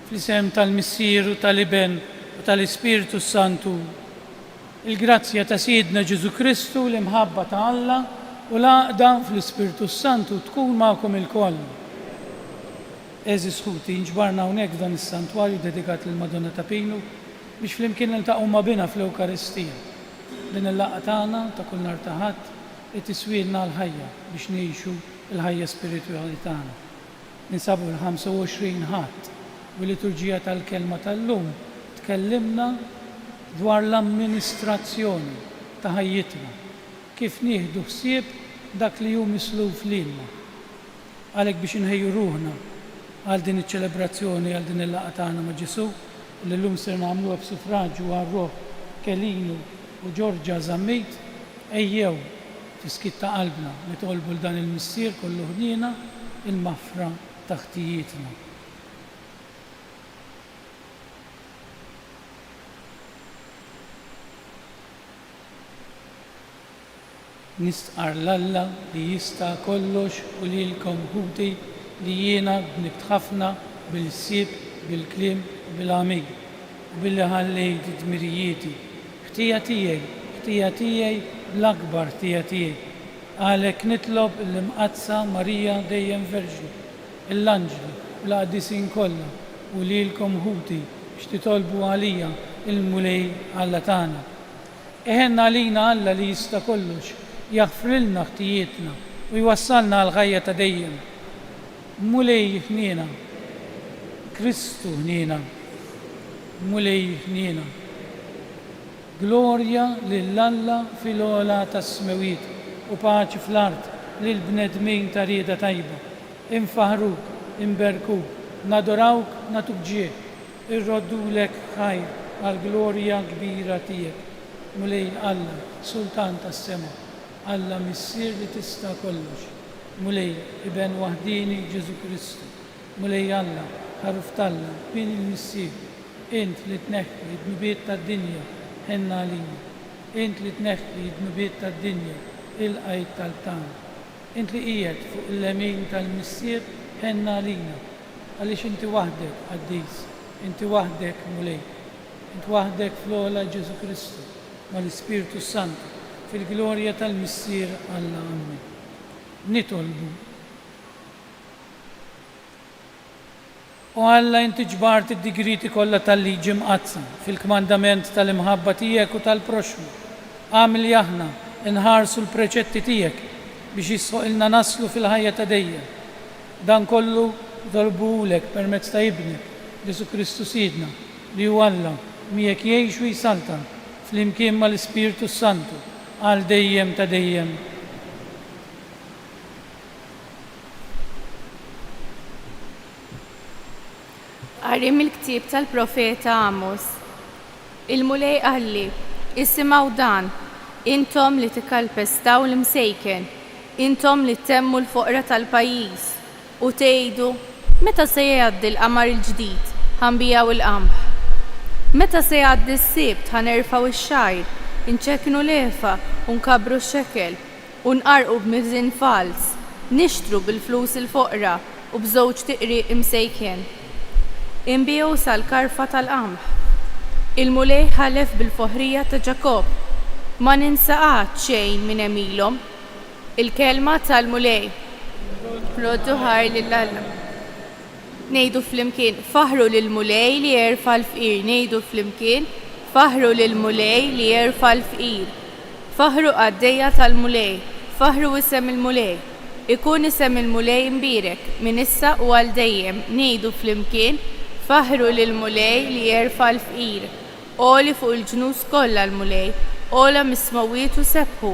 fl-isem tal-Missier u tal-Iben u tal-Ispiritu Santu. Il-grazzja ta' Sidna Ġesu Kristu, l-imħabba ta' Alla u l-għaqda fl-Ispiritu Santu tkun ma'kom il-koll. Eżis ħuti, nġbarna hawnhekk dan is-santwarju dedikat lill-Madonna ta' Pinu biex flimkien niltaqgħu ma' bina fl-Ewkaristija. Din il-laqgħa tagħna ta' kull nhar ta' Ħadd tiswilna l-ħajja biex ngħixu l-ħajja spiritwali tagħna. Ninsabu l-25 Ħadd u l-liturġija tal-kelma tal-lum tkellimna dwar l-amministrazzjoni ta' ħajjitna, kif nieħdu ħsieb dak li hu misluf lilna. Għalhekk biex inħejju ruħna għal din iċ-ċelebrazzjoni għal din il-laqgħa tagħna ma' Ġesu li llum ser nagħmluha b'suffraġġju għar-Roħ Kelinu u Ġorġa Żammejt, ejjew fiskit ta' qalbna nitolbu l dan il-missier kollu ħniena il-mafra ta' ħtijietna. Nistqar l-Alla li jista' kollox u lilkom ħuti li jiena bnibt ħafna bil-sieb, bil-kliem u bil-għamil u billi ħallejt id-dmirijieti. Ħtija tiegħi l-akbar ħtija tiegħi. Għalhekk nitlob l-imqazza Marija dejjem Verġni, l-anġli u l-qaddisin kollha u lilkom ħuti biex titolbu għalija il-mulej Alla tagħna. Eħenna għalina Alla li jista' kollox jaħfrilna ħtijietna u jwassalna għal ħajja ta' dejjem. Mulej ħniena, Kristu ħniena, mulej ħniena. Glorja lill-Alla fil-ola tas-smewiet u paċi fl-art lill-bnedmin ta' rieda tajba. Infaħruk, inberkuk, nadorawk, natuk ġie, irroddulek ħajr għal-glorja kbira tiegħek. Mulej Alla, Sultan tas-sema, Alla missier li tista' kollox. Mulej Iben waħdini Ġesu Kristu. Mulej Alla, ħaruf talla, bin il-missier. Int li tneħħi id-nubiet tad-dinja, ħenna għalina. Int li tneħħi id-nubiet tad-dinja, il-qajt tal-tana. Int li qiegħed fuq il-lemin tal-missier, ħenna għalina. Għaliex inti waħdek Qaddis, inti waħdek mulej. Int waħdek fl-ola Ġesu Kristu, mal-Ispiritu Santu, fil-glorja tal-missier Alla Ammi. Nitolbu. U Alla inti ġbart id-digriti kollha tal-liġi mqazza fil-kmandament tal-imħabba tiegħek u tal-proxmu. Għamil aħna inħarsu l-preċetti tiegħek biex jisħoqilna naslu fil-ħajja ta' dejjem. Dan kollu dolbulek permezz ta' ibnek Ġesu Kristu Sidna li hu Alla miegħek jgħix u jsalta fl-imkien mal-Ispiritu Santu għal dejjem ta' dejjem. Qari mill-ktieb tal-profeta Amos. Il-mulej qalli, issimgħu dan, intom li tikkalpestaw l-imsejken, intom li temmu l-foqra tal-pajjiż u tgħidu meta se jgħaddi l-qamar il-ġdid ħanbijaw il-qamħ. Meta se jgħaddi s-sibt ħanerfgħu ix-xajr, inċekknu l-efa u nkabru x-xekel u nqarqu b'miżin fals, nixtru bil-flus il-foqra u b'żewġ tiqriq imsejken. Inbiegħu sal-karfa tal-qamħ. Il-mulej ħalef bil-foħrija ta' Ġakob, ma ninsaqat xejn minn emilhom. Il-kelma tal-mulej. Roddu ħar lill-Alla. Ngħidu flimkien faħru lill-mulej li jerfa' l-fqir, ngħidu flimkien faħru lill-mulej li jerfa' l-fqir. Faħru għaddejja tal-mulej, faħru isem il-mulej. Ikun isem il-mulej imbirek minn issa u għal dejjem, ngħidu flimkien faħru lill-mulej li jerfa' l-fqir. Oli fuq il-ġnus kollha l-mulej, ola mismawiet u sebħu.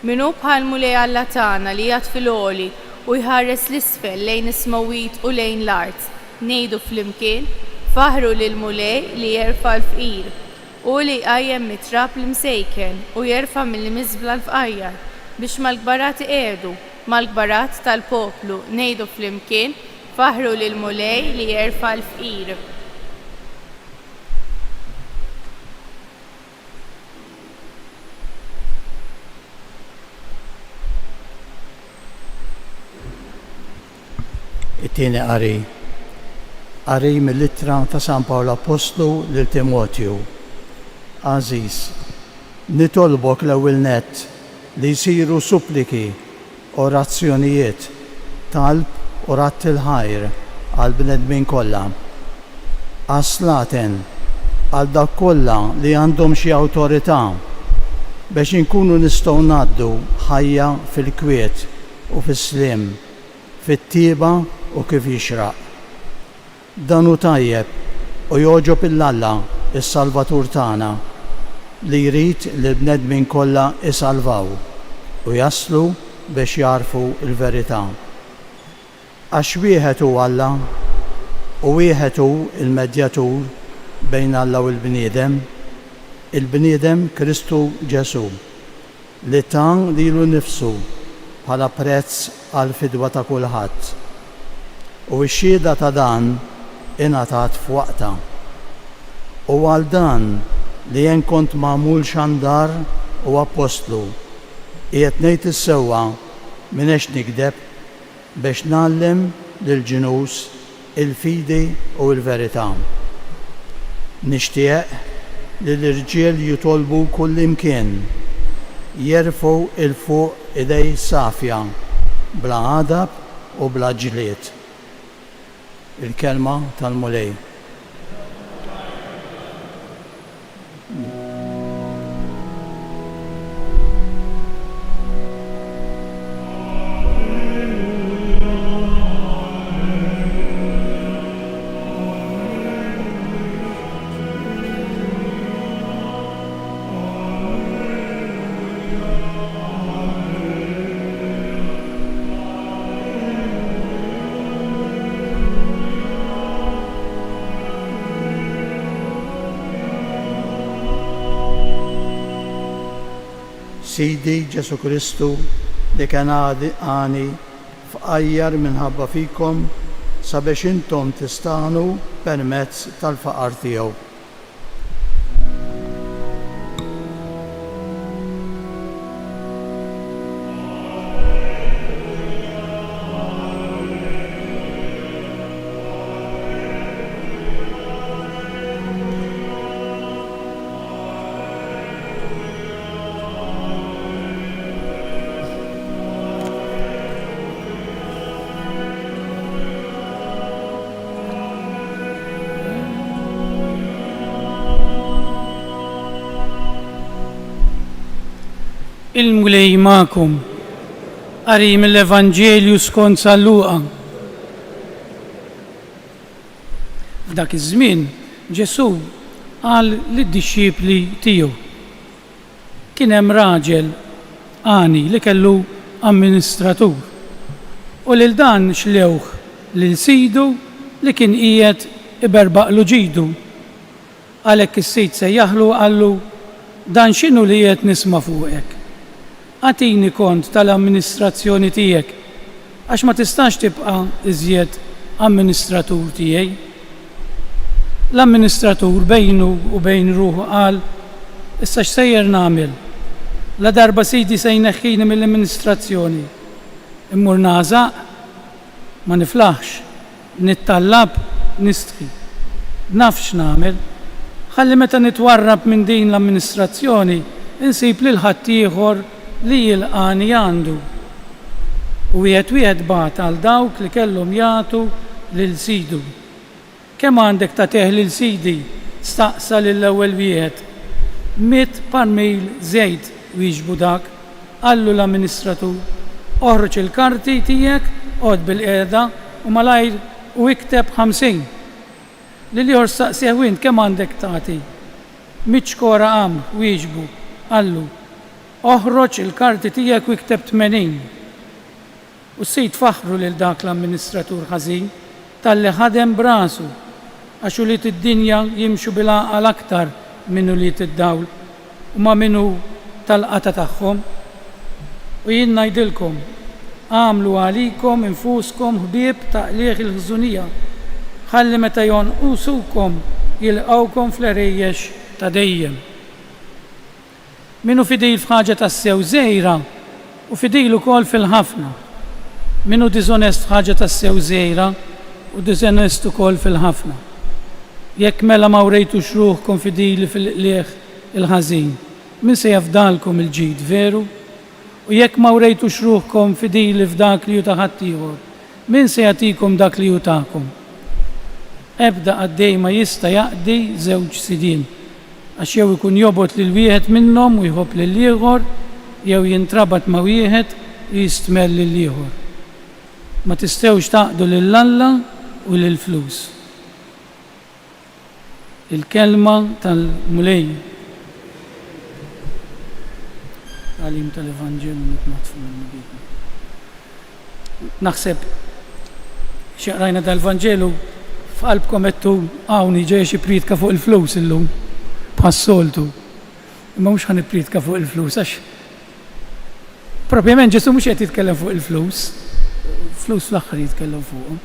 Minu bħal mulej Alla tagħna li jgħat fil-oli u jħares l-isfel lejn ismawiet u lejn l-art. Ngħidu flimkien faħru lill-mulej li jerfa' l-fqir. U li qajjem mitrab l-msejken u jerfa' mill-miżbla l-fqajjar biex mal-gbarat iqegħdu, mal-gbarat tal-poplu. Ngħidu flimkien faħru lill-mulej li jerfa' l-fqir. It-tieni qari Qari mill-ittra ta' San Pawlu Apostlu lil Timotju. Aziz, nitolbok l-ewwel nett li jsiru suppliki, orazzjonijiet, talb u ratt il-ħajr għal bnedmin kollha. Aslaten għal dak kollha li għandhom xi awtorità biex inkunu nistgħu ngħaddu ħajja fil-kwiet u fis-sliem, fit-tieba u kif jixraq. Dan hu tajjeb u joġob il-Alla, is-Salvatur tagħna, li jrid li bnedmin kollha isalvaw u jaslu biex jarfu l-verità. Għax wieħed hu Alla u wieħed hu il-medjatur bejn Alla u l-bniedem, il-bniedem Kristu Ġesu, li tan lilu nnifsu bħala prezz għal fidwa ta' kulħadd. U x-xhieda ta' dan ingħatat f'waqta. U għal dan li jien kont magħmul xandar u apostlu, qiegħed ngħid is-sewwa m'iniex nikdeb biex nagħllem lill-ġinus il-fidi u l-verità. Nixtieq li l-irġiel jitolbu kull imkien jerfgħu il fuq idej safja bla għadab u bla ġlied. Il-kelma tal-mulej. Sidi Ġesu Kristu li kien għani f'qajjar minħabba fikom sabiex intom tistanu permezz tal-faqar tiegħu. Il-mulej ma'kum, qari mill-Evanġelju skont San Luqa. F'dak iż-żmien Ġesu qal lid-dixxipli tiegħu: kien hemm raġel għani li kellu amministratur u lil dan xlewh lil sidu li kien qiegħed iberbaqlu ġidu. Għalhekk is-sejt sejjaħlu qallu: dan x'inhu li qiegħed nisma' fuqek? Għatini kont tal-amministrazzjoni tiegħek għax ma tistax tibqa' iżjed amministratur tiegħi. L-amministratur bejnu u bejn ruħu qal: issa x'sejjer nagħmel? La darba sidi se jneħħini mill-amministrazzjoni. Immur nażaq, ma niflaħx, nittallab, nistħi. Nafx nagħmel. Ħalli meta nitwarrab minn din l-amministrazzjoni insib lil ħaddieħor li jilqani għandu. U wieħed bagħat għal dawk li kellhom jagħtu lil sidu. Kemm għandek tagħtih lil sidi? Staqsa lill-ewwel wieħed. 100 parmil żejt wieġbu dak. Qallu l-amministratur: oħroġ il-karti tiegħek, qgħod bil-qiegħda u malajr u ikteb 50. Lil ieħor staqsih: wint kemm għandek tagħti? 100 xkora qam wieġbu. Qallu: oħroġ il-karti tiegħek u ikteb 80. U sejt faħru lil dak l-amministratur ħażin talli ħadem brasu għax uliet id-dinja jimxu bil-għaqal aktar minn uliet id-dawl u ma minnu tal-qata tagħhom. U jien ngħidilkom: għamlu għalikom infuskom ħbieb taqlieħ il-ħżunija ħalli meta jonqusukom jilqawkom fl-erejjex ta' dejjem. Minnu fidejl f'ħaġa tas-sew żgħira u fidejl ukoll fil-ħafna. Minnu diżonest f'ħaġa tas-sew żgħira u disonest ukoll fil-ħafna. Jekk mela ma wrejtux ruħkom fidili fil-qlieħ il-ħażin, min se jafdalkom il-ġid, veru? U jekk ma wrejtux ruħkom fidili f'dak li ju ta' ħaddieħor, min se jagħtikom dak li ju tagħkom? Ebda għaddej ma jista' jaqdi żewġ sidien, għax jew ikun jobot lil wieħed minnhom u jħobb lil ieħor, jew jintrabat ma' wieħed u jistmel lil ieħor. Ma tistgħux taqdu lill-Alla u lill-flus. Il-kelma tal-mulej. Għalim tal-Evanġelu nitmatfu mill-Bibla. Naħseb xeqrajna tal-Evanġelu f'qalbkom qedtu hawn ġej xi pritka fuq il-flus illum bħas-soltu. Imma mhux ħanipritka fuq il-flus għax propjament Ġesu mhux qed jitkellem fuq il-flus. Flus fl-aħħar jitkellem fuqhom.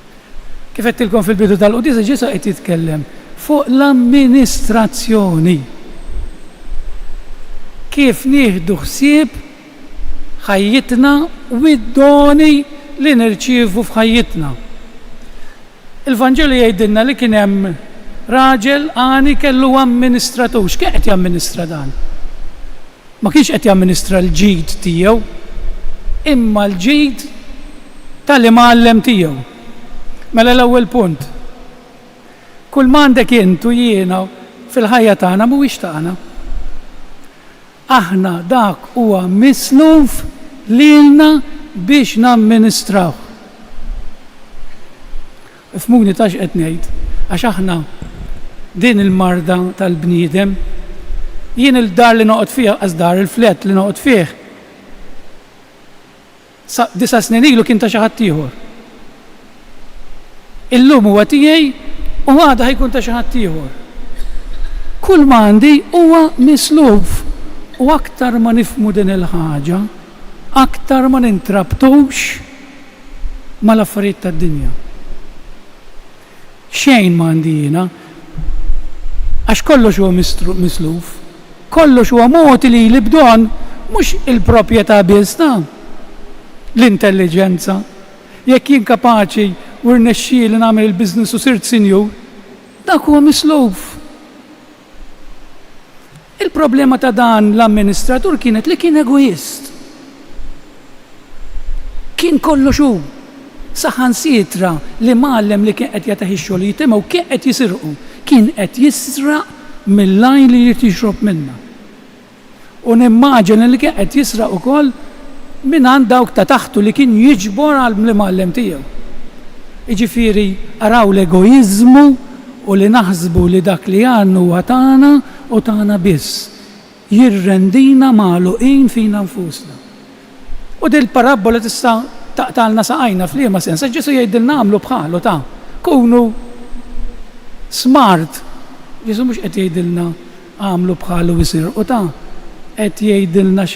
Kif qedtilkom fil-bidu tal-qudisa Ġesu qed jitkellem fuq l-amministrazzjoni. Kif nieħdu ħsieb ħajjitna u id-doni li nirċievu f'ħajjitna. Il-Vanġelu jgħidilna li kien hemm raġel għani kellu amministratur. X'kien qed jamministra dan? Ma kienx qed jamministra l-ġid tiegħu, imma l-ġid tal-imgħallem tiegħu. Mela l-ewwel punt. Kull m'għandek intu jiena fil-ħajja tagħna mhuwiex tagħna. Aħna dak huwa misluf lilna biex namministraw. F'muni tax qed ngħid, għax aħna din il-marda tal-bniedem, jien il-dar li noqgħod fih qas dar il-flet li noqgħod fih. 9 snin ilu kien ta' xi ħadd ieħor. Illum huwa tiegħi u għada ħajkun ta' xi ħadd ieħor. Kull m'għandi huwa misluf u aktar ma nifhmu din il-ħaġa, aktar ma nintrabtux mal-affarijiet tad-dinja. Xejn m'għandi jiena, għax kollox huwa misluf, kollox huwa moti li bdon mhux il-proprjetà biss l-intelligenza. Jekk jien kapaċi u rnexxieli nagħmel il-business u sirt sinjur, dak huwa misluf. Il-problema ta' dan l-amministratur kienet li kien egoist. Kien kollox hu. Saħansitra li mgħallem li kien qed jagħtih ix-xogħol jitimgħu kien qed jisirqu, kien qed jisraq mill-lajn li jrid jixrob minnha. U nimmaġina li kien qed jisraq ukoll minn dawk ta' taħtu li kien jiġbor għall-mgħallem tiegħu. Jiġifieri araw l-egoiżmu u li naħsbu li dak li għandu huwa tagħna u tagħna biss. Jirrendina magħluqin fina nfusna. U dil parabola tista' taqtalna saqajna f'liema sens, Ġesu jgħidilna għamlu bħalu kunu smart. Ġesu mhux qed jgħidilna għamlu bħalu isirqu qed jgħidilna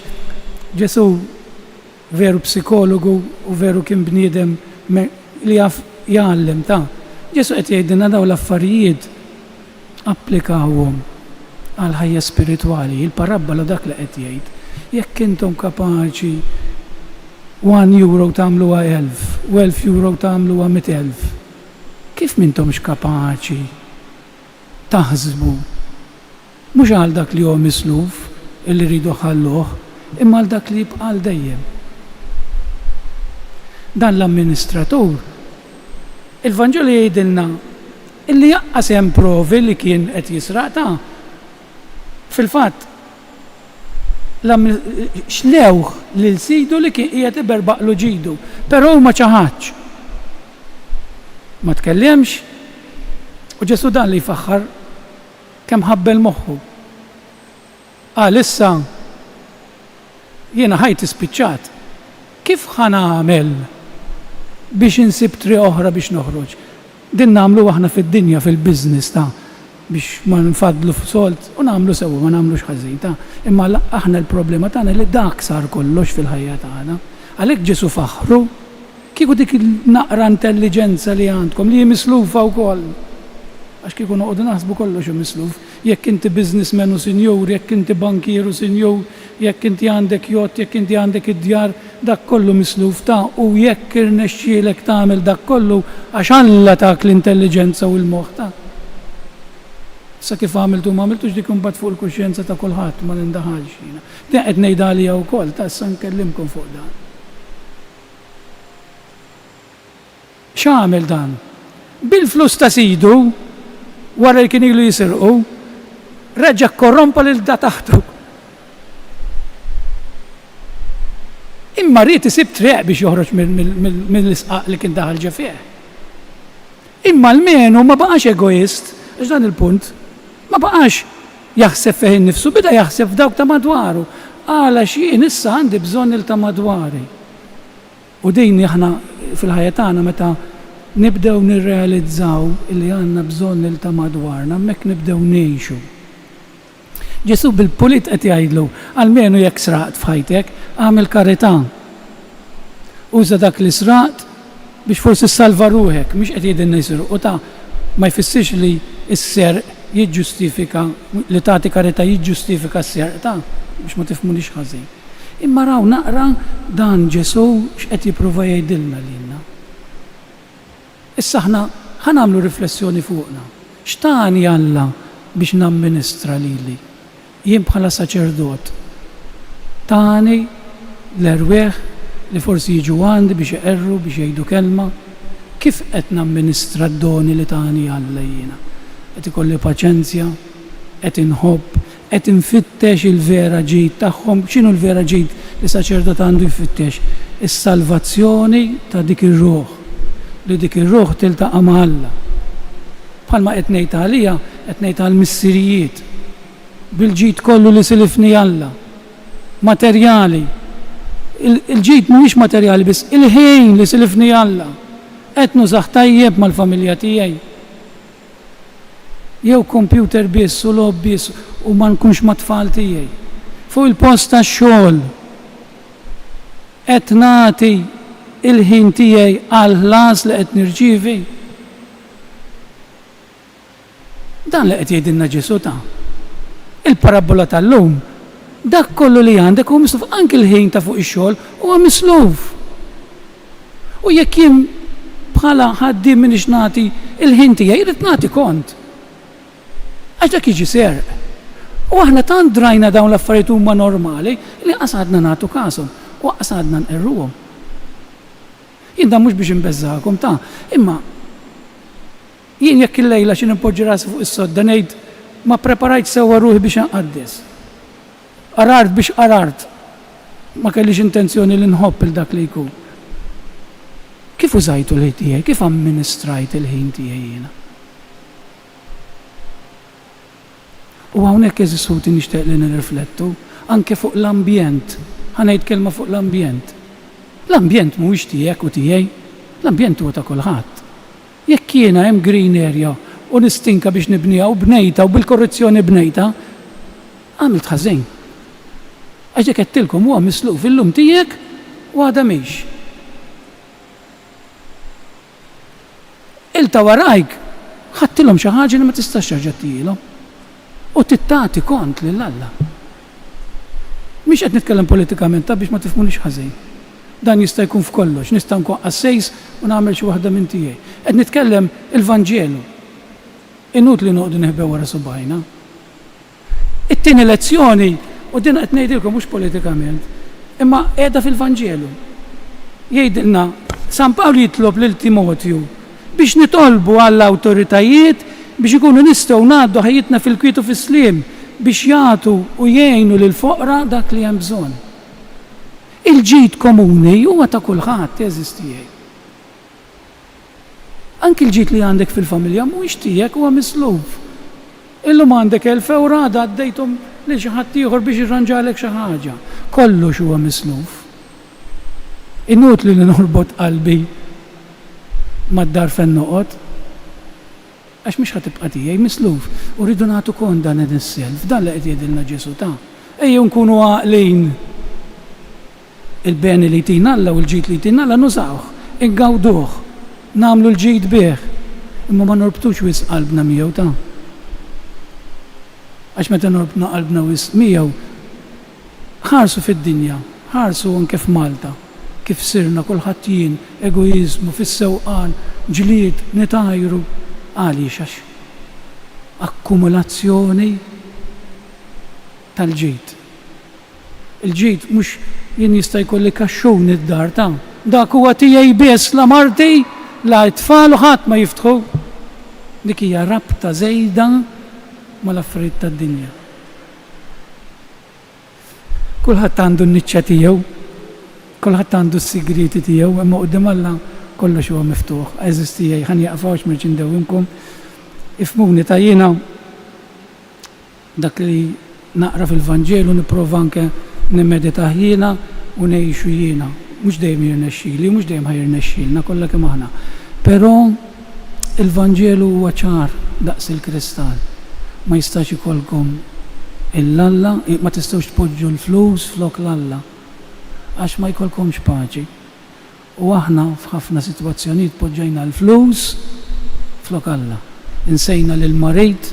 Ġesu veru psikologu u veru kien bniedem li jaf jgħallem Ġesu qed jgħidilna daw l-affarijiet applikawhom għal ħajja spiritwali. Il-parabola dak li qed jgħid. Jekk intom kapaċi 1 euro tagħmluha 1000, u 1000 euro tagħmluha 100,000. Kif m'intomx kapaċi taħsbu mhux għal dak li huwa misluf illi rridu ħalluh, imma għal dak li jibqa' dejjem. Dan l-amministratur il-Vanġelu jgħidilna illi jaqqas hemm provi li kien qed jisraq fil-fatt xlewħ lil sidu li kien qiegħed iberbaqlu ġidu, però ma ċaħax. Ma tkellemx u Ġesu dan li jfaħħar kemm ħabbel moħħu. Issa jiena ħajti spiċċat. Kif ħanagħmel biex insib triq oħra biex noħroġ? Din nagħmlu aħna fid-dinja fil-business biex ma nfadlu f'solt u nagħmlu sewwa ma nagħmlux ħażin imma aħna l-problema tagħna li dak sar kollox fil-ħajja tagħna. Għalhekk Ġesu faħru kieku dik il-naqra intelligenza li għandkom li mislufa wkoll. Għax kieku noqogħdu naħsbu kollox misluf. Jekk inti businessman u sinjur, jekk inti bankier u sinjur, jekk inti għandek jott, jekk inti għandek id-djar, dak kollu misluf ta' u jekk irnexxielek tagħmel dak kollu għax Alla tak l-intelligenza u l-moħħ ta'. Sa kif għamiltu ma għamiltux dik imbagħad fuq il-kuxjenza ta' kulħadd ma nindaħalx jiena. Din qed ngħidha għalija wkoll ta' issa nkellimkom fuq dan. X'għamel dan? Bil-flus ta' sidu wara li kien ilu jisirqu, reġa' korrompa lil da taħtu. Imma rrid isib triq biex joħroġ mill-isqaq li kien daħal ġa fih. Imma l-menu ma baqax egoist, għax dan il-punt, ma baqax jaħseb fih innifsu, bida jaħseb f'dawk ta' madwaru. Għala x'jien issa għandi bżonn il ta' madwari. U din aħna fil-ħajja tagħna meta nibdew nirrealizzaw li għandna bżonn il ta' madwarna, hemmhekk nibdew ngħixu. Ġesu bil-pulit qed jgħidlu, għalmenu jekk sraqt f'ħajtek, għamel karità. Uża dak li sraqt biex forsi ssalva ruħek, mhux qed jgħidilna jsirqu. U ta' ma jfissirx li s-serq jiġġustifika, li tagħti karità jiġġustifika s-serq ta' biex ma tifhmunix ħażin. Imma raw naqra dan Ġesu x'qed jipprova jgħidilna lilna. Issa ħna ħanamlu riflessjoni fuqna. X'tani Alla biex namministra lili? Jien bħala saċerdot. Tani l-erweħ li forsi jiġu għandi biex iqerru, biex jgħidu kelma. Kif qed namministra d-doni li tani Alla jiena? Qed ikolli paċenzja, qed inħobb, qed infittex il-vera ġid tagħhom. X'inhu l-vera ġid li saċerdot għandu jfittex? Is-salvazzjoni ta' dik ir-ruħ. Li dik ir-ruħ tiltaqa' ma' Alla. Bħalma qed ngħid għalija, qed ngħid għall-missirijiet. Bil-ġid kollu li silifni Alla. Materjali. Il-ġid mhuwiex materjali biss, il-ħin li silifni Alla. Qed nużaħ tajjeb mal-familja tiegħi. Jew computer biss u lob biss u ma nkunx mat-tfal tiegħi. Fuq il-post tax-xogħol qed nagħti il-ħin tiegħi għall-ħlas li qed nirċievi. Dan li qed jgħidilna Ġesu ta' il-parabola tal-lum, dak kollu li għandek huwa misluf, anke l-ħin ta' fuq ix-xogħol huwa misluf. U jekk jien bħala ħaddiem minix nagħti il-ħin tiegħi jrid nagħti kont. Għax dak jiġi serq. U aħna tant drajna dawn l-affarijiet huma normali li qasadna nagħtu każhom u qasadna nqerruhom. Jien dan mhux biex imbeżżakom ta' imma jien jekk il-lejla xi nimpoġġi rasi fuq is-sodda ngħid ma preparajt sewwa ruħi biex anqaddes. Qarart biex qarart. Ma kellix intenzjoni li nħobb il dak li jkun. Kif użajtu l-ħin tiegħi? Kif amministrajt il-ħin tiegħi jiena? U hawnhekk eżistuti nixtieq li nirriflettu anke fuq l-ambjent. Ħanejt kelma fuq l-ambjent. L-ambjent mhuwiex tiegħek u tiegħi, l-ambjent huwa ta' kulħadd. Jekk jiena hemm green area u nistinka biex nibniha u bnejta u bil-korrezzjoni bnejta, għamilt ħażin. Għax dik qedtilkom huwa misluf illum tiegħek u għadha mhix. Ilta warajk ħadtilhom xi ħaġa li ma tistax terġa' tgħidilhom u tittati kont lil Alla. Mhix qed nitkellem politikament ta' biex ma tifhmunix ħażin. Dan jista' jkun f'kollox, nista' nkun qassejs u nagħmel xi waħda minn tiegħi. Qed nitkellem il-Vanġelu. Inutli noqogħdu neħbew wara subajna. It-tieni lezzjoni, u din qed ngħidilkom mhux politikament, imma qiegħda fil-Vanġelu. Jgħidilna San Pawlu jitlob lil Timotju biex nitolbu għall-awtoritajiet biex ikunu nistgħu ngħaddu ħajjitna fil-kwiet u fis-sliem biex jagħtu u jgħinu lil foqra dak li hemm bżonn. Il-ġid komuni huwa ta' kulħadd jeżisti. Anki l-ġid li għandek fil-familja mhuwiex tiegħek huwa misluf. Illum għandek 1000 euro għadha għaddejthom lil xi ħadd ieħor biex jirranġalek xi ħaġa. Kollox huwa misluf. Inutli li norbot qalbi mad-dar fejn noqgħod. Għax mhix ħatibqa' tiegħi misluf. U rridu nagħtu kont dan is-self, dan li qed jgħidilna Ġesu ta'. Ejjew nkunu għaqlin. Il-beni li jtina Alla u l-ġid li jtina Alla nużawh, ingawduh, nagħmlu l-ġid bih. imma ma norbtux wis qalbna miegħu ta'. Għax meta norbna qalbna wis miegħu, ħarsu fid-dinja, ħarsu anke f'Malta, kif sirna kulħadd jien, egoizmu, fis-sewqan, ġlied, nitajru, għaliex għax akkumulazzjoni tal-ġid. Il-ġid mhux jien jista' jkolli kaxxun id-dar ta' dak huwa tiegħi biss la marti la tfal u ħadd ma jiftħu. Dik hija rabta żejda mal-affarijiet tad-dinja. Kulħadd għandu n-niċċa tiegħu, kulħadd għandu s-sigriti tiegħu, imma qudiem Alla kollox huwa miftuħ. Eżis tiegħi ħan jaqfawx mirġ indewwimkom. Ifmuni ta' jiena dak li naqra fil-Vanġelu nipprova anke nimmedita jiena u ngħixu jiena. Mhux dejjem jirnexxieli, mhux dejjem ħajrnexxielna kollha kemm aħna. Però il-Vanġelu huwa ċar daqs il-kristall. Ma jistax ikolkom il-Alla, ma tistgħux tpoġġu l-flus flok l-Alla għax ma jkollkomx paċi. U aħna f'ħafna sitwazzjonijiet poġġejna l-flus flok Alla. Insejna lil-marit,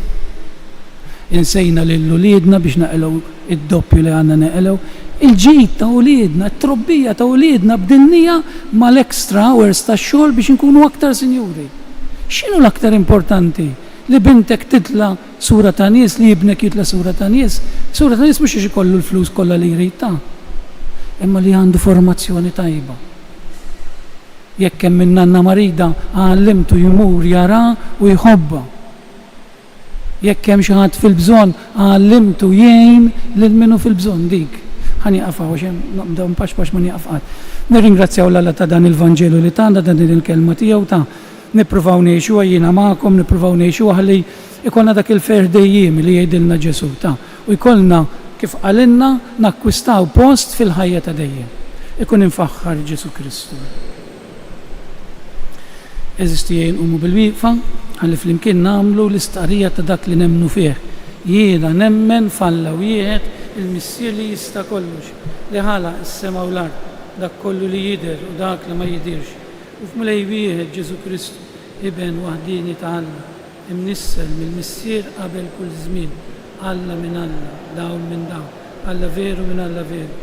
insejna lill-uliedna biex naqelgħu id-doppju li għandna neqelgħu. Il-ġid ta' uliedna, it-trobbija ta' uliedna b'dinnija mal-extra hours tax-xogħol biex inkunu aktar sinjuri. X'inhu l-aktar importanti? Li bintek titla sura ta' nies, li jibnek jitla sura ta' nies. Sura ta' nies mhux biex ikollu l-flus kollha li jrid ta', imma li għandu formazzjoni tajba. Jekk hemm minn Anna Marida għallimtu jmur jara u jħobba. Jekk hemm xi ħadd fil-bżonn għallimtu jgħin lil minnu fil-bżonn dik. Ħani qafaw xem naqbdew mpaxpax ma nieqafqat. Nirringrazzjaw l-Alla ta' dan il-Vanġelu li tagħna dan il-kelma tiegħu ta' nippruvaw ngħixuha jiena magħkom, nippruvaw ngħixuha ħalli ikollna dak il-fer dejjiem li jgħidilna Ġesu ta' u jkollna kif qalilna nakkwistaw post fil-ħajja ta' dejjem. Ikun infaħħar Ġesu Kristu. Eżisti jgħin umu bil-wieqfa ħalli flimkien nagħmlu l-istqarrija ta' dak li nemmnu fih. Jiena nemmen falla wieħed il-missier li jista' kollox li ħala s-sema u l-ard, dak kollu li jidher u dak li ma jidirx. U f'mulej wieħed Ġesu Kristu iben waħdini ta' Alla, imnissel mill-missier qabel kull żmien, Alla minn Alla, dawn minn dawn, Alla veru minn Alla veru,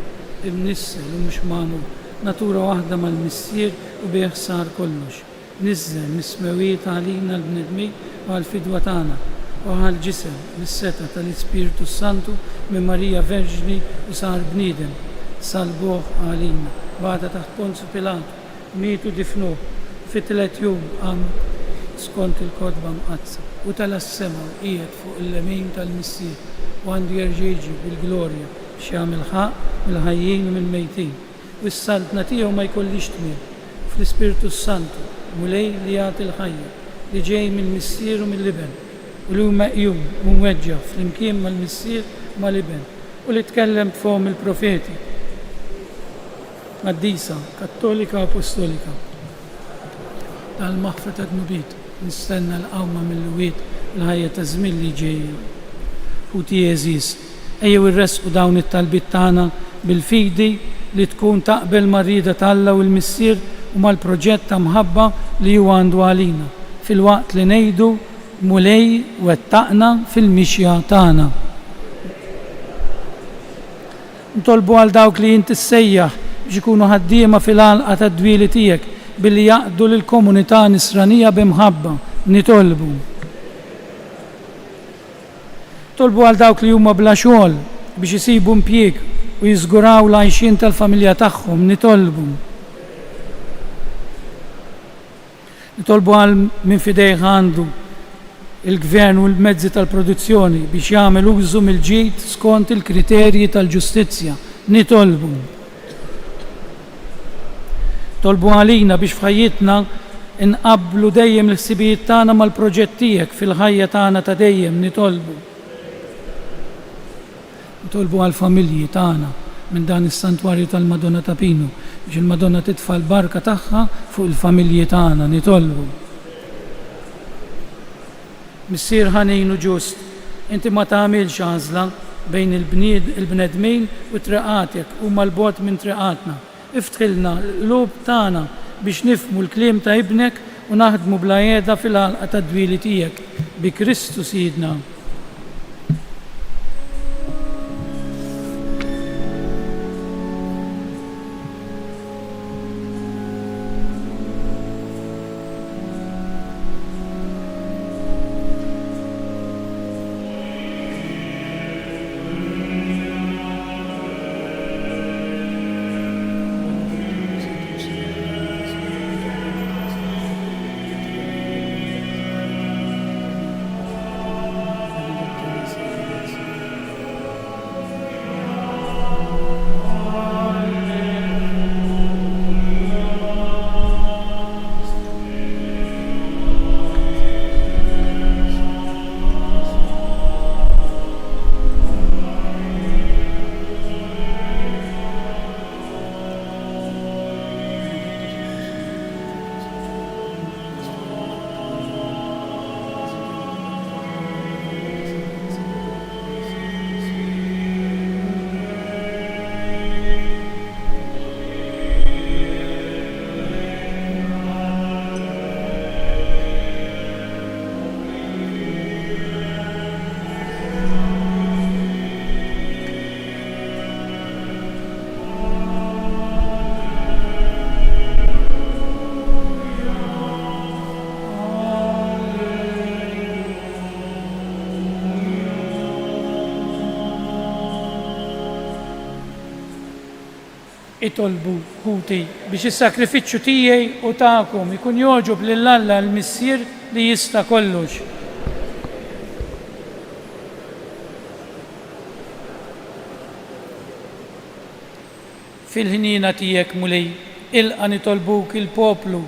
imnissel u mhux magħmul, natura waħda mal-missier u bih sar kollox. Nizzel mismewiet għalina l-bnedmin u għal-fidwa tagħna u għal-ġisem mis-seta tal-Ispiritu Santu minn Marija Verġni u sar bniedem salbuh għalina bada taħt Ponzu Pilatu mietu difnuh fit-tlet jum għam skont il-kodba mqazza u tal-assema u qiegħed fuq il-lemin tal-missier u għandu jerġa' jiġi bil-glorja x'jagħmel ħaq mill-ħajjin u mill-mejtin u s-saltna tiegħu ma jkollix tmiem fl-Ispiritu Santu mulej li jagħti l-ħajja li ġej mill-missier u mill-liben u li hu meqjum u mweġġa' flimkien mal-missier u mal-liben u li tkellem b'fom il-profeti Qaddisa, Kattolika Apostolika tal-maħfa ta' dnubiet nistenna l-qawma mill-wiet l-ħajja ta' żmien li ġej. U Jeżis, ejjew irresqu dawn it-talbiet tagħna bil-fidi li tkun taqbel mar-rieda tal-Alla u l-missier u mal-proġett ta' mħabba li huwa għandu għalina fil-waqt li ngħidu mulej wettaqna fil-mixja tagħna. Ntolbu għal dawk li inti ssejjaħ biex ikunu ħaddiema fil-għalqa tad-dwieli tiegħek billi jaqdu lill-komunità nisranija b'imħabba nitolbu. Tolbu għal dawk li huma bla xogħol biex isibu impjieg u jiżguraw l-għajxin tal-familja tagħhom nitolbu. Nitolbu għal min fidejh għandu il-gvern u l-mezzi tal-produzzjoni biex jagħmel użu mill-ġid skont il-kriterji tal-ġustizzja. Nitolbu. Tolbu għalina biex f'ħajjitna inqablu dejjem l-ħsibijiet tagħna mal-proġett tiegħek fil-ħajja tagħna ta' dejjem nitolbu. Nitolbu għall-familji tagħna minn dan is-santwarju tal-Madonna ta' Pinu biex il-Madonna titfa' l-barka tagħha fuq il-familji tagħna nitolbu. Missier ħanejnu ġust, inti ma tagħmilx għażla bejn il-bnedmin u treqatek u mal-bogħod minn treqatna. Iftħilna l-qlub tagħna biex nifhmu l-kliem ta' ibnek ونهضموا بلا fil-ħalqa tad-dwieli tiegħek bi Kristu Sidna. Itolbu ħuti biex is-sakrifiċċju tiegħi u tagħkom ikun joġob lill-Alla l-Missier li jista' kollox. Fil-ħnina tiegħek mulej ilqa' nitolbuk il-poplu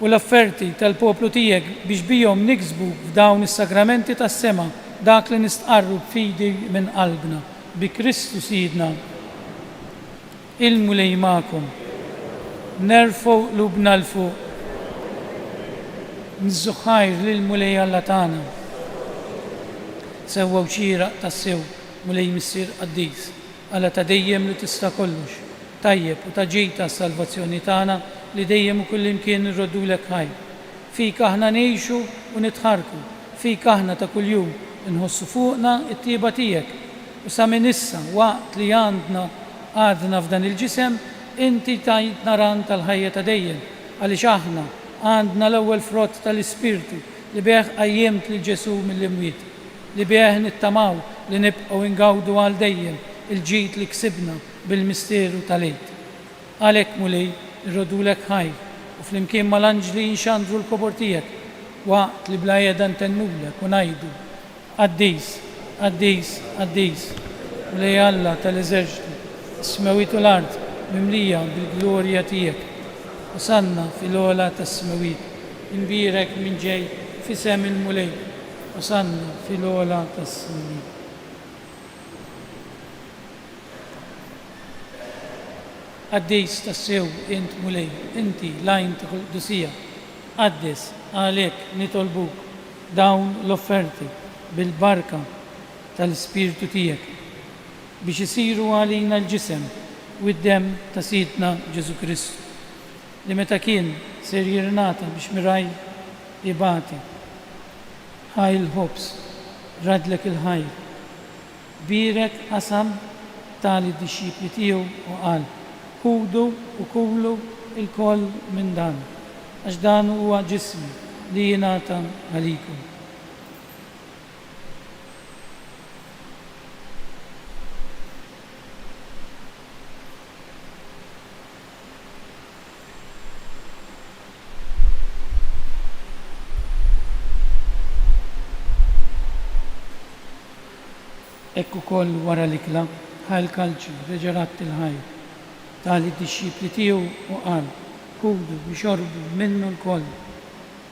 u l-offerti tal-poplu tiegħek biex bihom niksbu f'dawn is-sakramenti tas-sema dak li nistqarru b'fidi minn qalbna bi Kristu Sidna. Il-mulej ma'kom, nerfgħu qlubna l-fuq, nżuħħajr lill-mulej Alla tagħna. Sewwew xieraq tas-sew mulej Missier Qaddis, Alla ta' dejjem li tista' kollox, tajjeb u ta' ġejta s-salvazzjoni tagħna li dejjem u kullimkien irrodulek ħajr. Fik aħna ngħixu u nitħarku, fik aħna ta' kuljum inħossu fuqna t-tieba tiegħek u sa minn issa waqt li għadna f'dan il-ġisem, inti tajtna ran tal-ħajja ta' dejjem, għaliex aħna għandna l-ewwel frott tal-Ispirtu li beħ qajjemt lil Ġesu mill-imwiet, li beħ nittamaw li nibqgħu ingawdu għal dejjem il-ġid li ksibna bil-misteru tal-Għid. Għalhekk mulej irrodulek ħajr u flimkien mal-anġli nxandru l-kobor tiegħek waqt li bla jeda ntennulek u ngħidu Qaddis, Qaddis, Qaddis, mulej Alla tal-eżerċitu s-smewit u l-ard mimlija bil-glorja tiegħek. Osanna fil-ola tas-smewit, inbirek minn ġej fisem il-mulej. Osanna fil-ola tas-smewit. Qaddis tas-sew int mulej, inti lajn qudusija. Qaddis għalhekk nitolbuk dawn l-offerti bil-barka tal-Ispirtu tiegħek biex isiru għalina l-ġisem u d-dem ta' Sidna Ġesu Kristu li meta kien ser jirnata biex miraj ibati ħajl ħobs radlek il-ħajl birek qasam tali d-disċipli tiegħu u qal ħudu u kulu il-koll minn dan għax dan huwa ġismi li jingħata għalikum. Ekku koll wara l-ikla, ħajl kalċi, reġerat il-ħajl. Tali d-disċipli tiegħu u qal, ħudu biex jorbu minnu l-koll,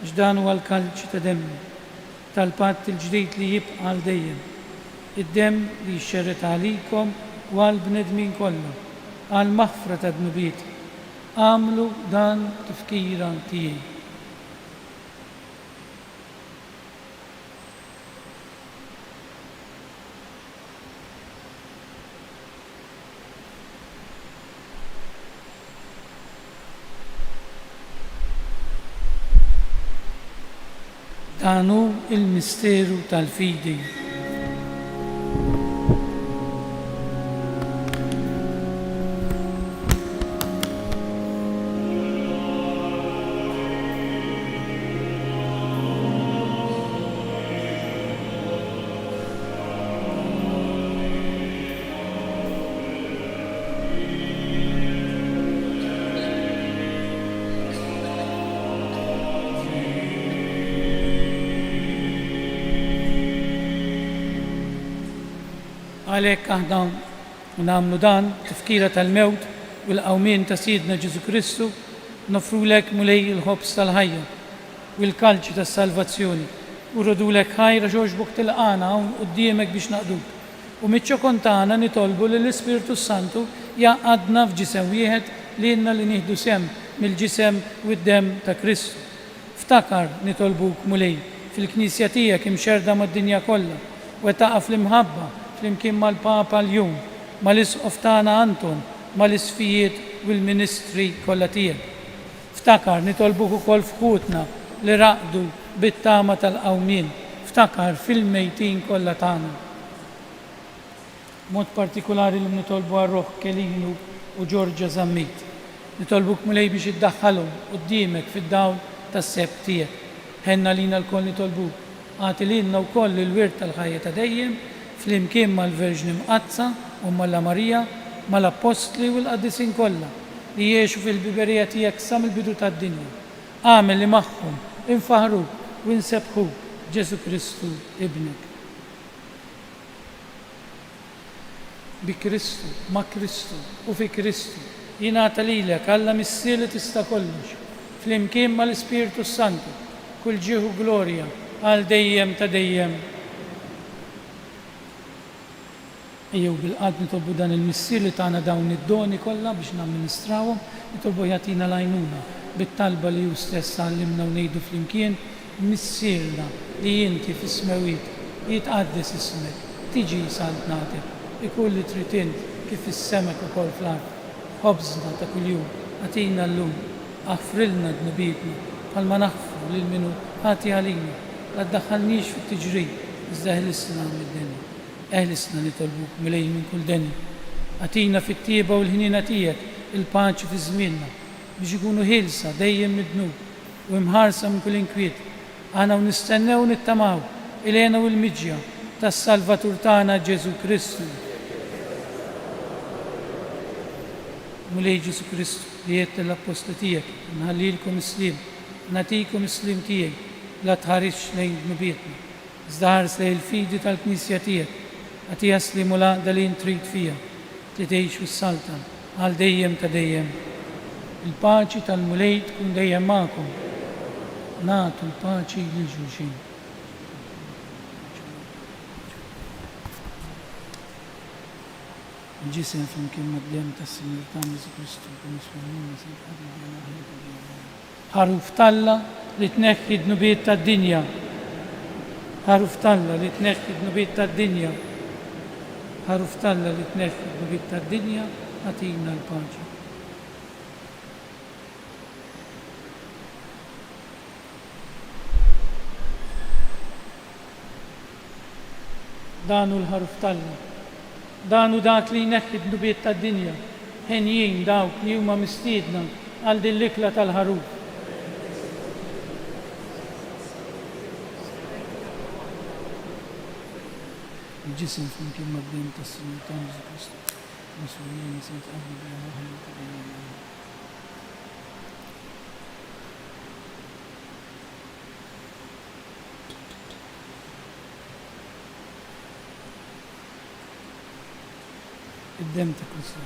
għax dan huwa l-kalċi ta' demmi, tal-patt il-ġdid li jibqa' għal dejjem. Id-demm li jxerret għalikom u għal bnedmin kollha, għal maħfra ta' dnubiet. Għamlu dan tifkira tiegħi. tagħnu il-misteru tal-fidi. Għalhekk aħna nagħmlu dan tifkira tal-mewt u l-qawmien ta' Sidna Ġesu Kristu nofrulek mulej il-ħobs tal-ħajja u l-kalċi tas-salvazzjoni u rodulek ħajra xogħġbok tilqana hawn quddiemek biex naqduk. U miċ-ċokon tagħna nitolbu lill-Ispiritu Santu jaqgħadna f'ġisem wieħed lilna li nieħdu sem mill-ġisem u d-demm ta' Kristu. Ftakar nitolbuk mulej fil-Knisja tiegħek imxerda mad-dinja kollha u taqa' fl-imħabba flimkien mal-Papa l-jum, mal-Isqof tagħna Anton, mal-isfijiet u l-ministri kollha tiegħek. Ftakar nitolbuk ukoll f'ħutna li raqdu bit-tama tal-qawmien, ftakar fil-mejtin kollha tagħna. Mod partikolari li nitolbu għar-Roħ Kelinu u Ġorġa Zammit. Nitolbuk mulej biex iddaħħalhom quddiemek fid-dawl tas-seb tiegħek. Ħenna lina l-koll nitolbuk. Għati lilna wkoll il-wirt tal-ħajja ta' dejjem flimkien mal-Verġni Mqazza u Malla Marija, mal-Apostli u l-Qaddisin kollha li jgħixu fil-biberija tiegħek sa mill-bidu tad-dinja. Għamel li magħhom infaħruk u nsebħuk Ġesu Kristu ibnek. Bi Kristu, ma' Kristu u fi Kristu jingħata lilek Alla missier li tista' kollox flimkien mal-Ispiritu Santu kull ġieħu glorja għal dejjem ta' dejjem. Ejjew bil-qalb nitolbu dan il-missier li tagħna dawn id-doni kollha biex namministrawhom, nitolbu jagħtina l-għajnuna bit-talba li hu stess għallimna u ngħidu flimkien missierna li inti fis-smawiet jitqaddes ismek, tiġi saltnatek, ikun li trid int kif is-semek ukoll fl-art. Ħobżna ta' kuljum għatina llum, aħfrilna dnubietna bħalma naħfru lil minu ħati għalina, la ddaħħalniex fit-tiġrid iżda ħlisna mid-dinja. Eħlisna nitolbuk milej minn kull deni. Għatina fit-tieba u l-ħinina tiegħek il-paċi fi żmienna biex ikunu ħilsa dejjem mid-dnub u imħarsa minn kull inkwiet. Għana u nistennew nittamaw il-għena u l-miġja tas-Salvatur tagħna Ġesu Kristu. Mulej Ġesu Kristu li jgħid l-apostoli tiegħek nħallilkom islim, nagħtikom islim tiegħi la tħarix lejn dnubietna. Iżda ħares lejn il-fidi tal-Knisja tiegħek għati jaslimu l-għaqda li intrid fija li tgħix fis-saltan għal dejjem ta' dejjem. Il-paċi tal-mulej tkun dejjem magħkom. Nagħtu l-paċi lil xulxin. الجسم فمكن مدلم تسمير تامز كريستو بنسوانين سيد حروف تالا لتنخي دنوبيت الدنيا حروف تالا لتنخي دنوبيت الدنيا حروف تالا لتنخي دنوبيت الدنيا أتينا الباجي دانو الحروف تالا danu dak li jneħħi d-nubiet tad-dinja, ħenjin dawk li huma mistiedna għal din l-ikla tal-ħaruf. Il-ġisem flimkien mad-din tas-Sinjur tagħna Ġesu Kristu, Muslimin se jitqablu bil-Ruħ الدم تكسر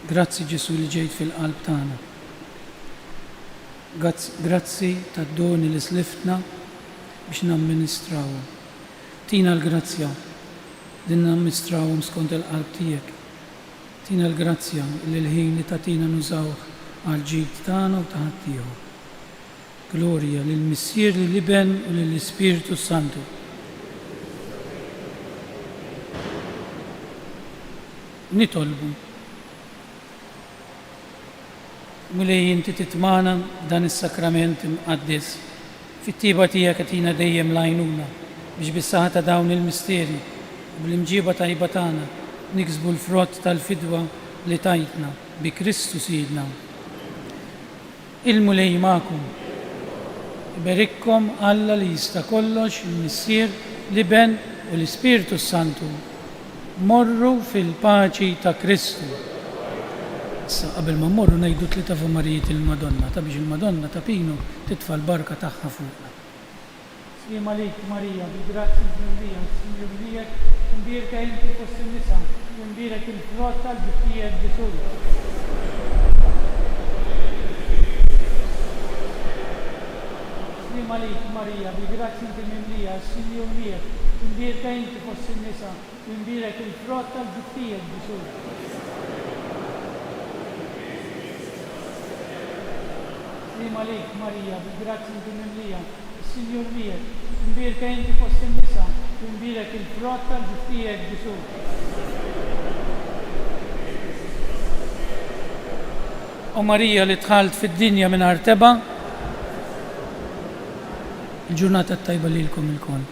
Grazzi Ġesu li ġejt fil-qalb tagħna. Grazzi tad-doni li sliftna biex namministrawhom. Tina l-grazzja din namministrawhom skont il-qalb tiegħek. Tina l-grazzja li l-ħin li tatina nużawh għal ġid tagħna u taħat tiegħu. Glorja lil Missier li liben u lill-Ispiritu Santu. Nitolbu mulej inti titmana dan is-sakrament imqaddis fit-tieba tiegħek katina dejjem lajnuna biex bis-saħħa ta' dawn il-mistieri u bl-imġiba tajba tagħna niksbu l-frott tal-fidwa li tajtna bi Kristu Sidna. Il-mulej magħkom. Iberikkom Alla li jista' kollox, il-Missier liben u l-Ispiritu Santu. Morru fil-paċi ta' Kristu. Issa qabel ma mmorru ngħidu tlieta f'Marijiet il-Madonna ta' biex il-Madonna ta' Pino titfa' l-barka tagħha fuqna. Slim għalik Marija, bi grazzi Ġurnija, Sinjur lijek, imbierka inti fost in-nisa, u imbierek il-frott tal-ġuftijek Ġesu. Slim għalik Marija, bi grazzi inti mimlija, Sinjur lijek, imbierka inti fost in-nisa, u imbierek il-frott tal-ġuftijek Ġesu. Slim għalik Marija, bi grazzi inti mimlija, Signor miegħek, imbierka inti fost in-nisa, u imbierek il-frott tal-ġuftijek Ġesu. U Marija li tħalt fid-dinja mingħajr teba, il-ġurnata tajba lilkom ilkoll.